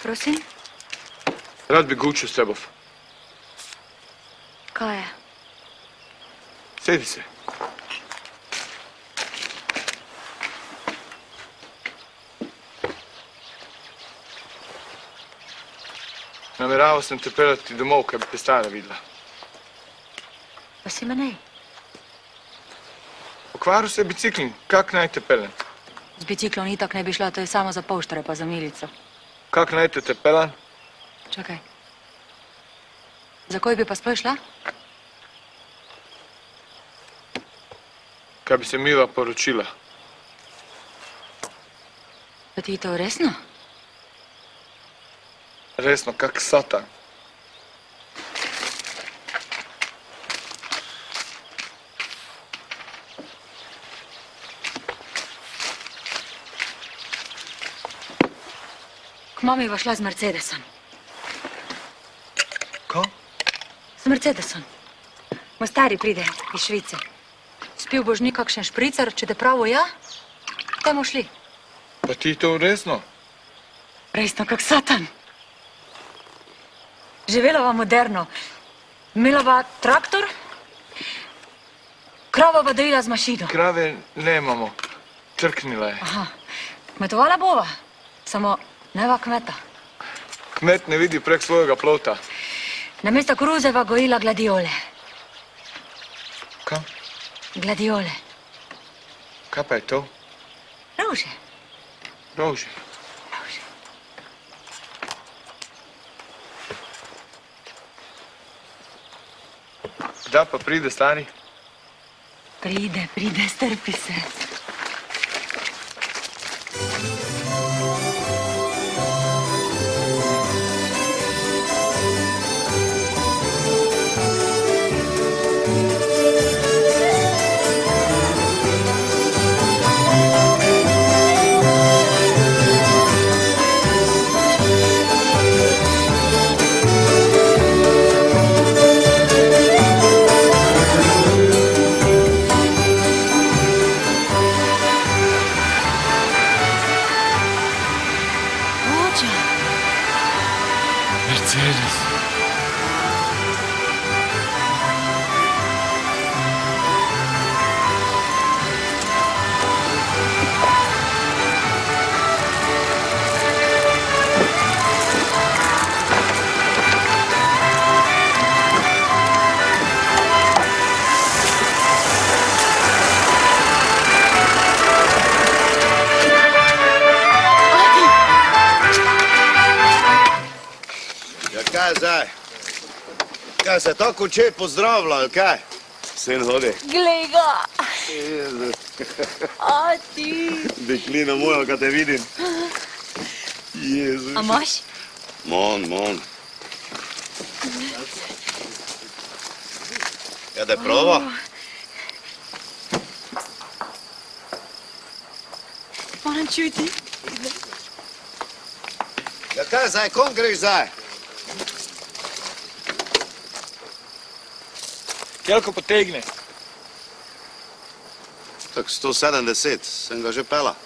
prosim? Rad bi Gučo s tebov. Kaj je? Sedi se. Nameraval sem te peljati domov, kaj bi te stara videla. Pa si me nej. Pokvaril se je biciklin, kak naj te peljem? Z biciklom itak ne bi šla, to je samo za poštare pa za milico. Kak naj te peljem? Čakaj. Za koj bi pa sploh šla? Kaj bi se Mila poročila? Pa ti je to resno? Resno, kak satan. K mami va šla z Mercedesom. Ko? Z Mercedesom. Moj stari pride iz Švice. Spil boš nikakšen špricar, če te pravo ja, temo šli. Pa ti to resno? Resno, kak satan. Živelova moderno. Imela traktor, krava dojila z mašino. Krave nemamo. Trknila je. Aha, kmetovala bova, samo neva kmeta. Kmet ne vidi prek svojega plota. Namesto koruzeva gojila gladiole. Kaj? Gladiole. Kaj pa je to? Rože. Rože. Rože. Kdaj pa pride, stari? Pride, strpi se. Mercedes. Kaj zdaj? Kaj se tako očet pozdravlja, ali kaj? Sin hodi. Glej ga! A ti! Deklina moja, kad te vidim. Jezus. A imaš? Mon. Ja, da je prova? Moram čuti. Ja, kaj zdaj, kom greš zdaj? Kelko potegne. Tak 170, sem ga že pela.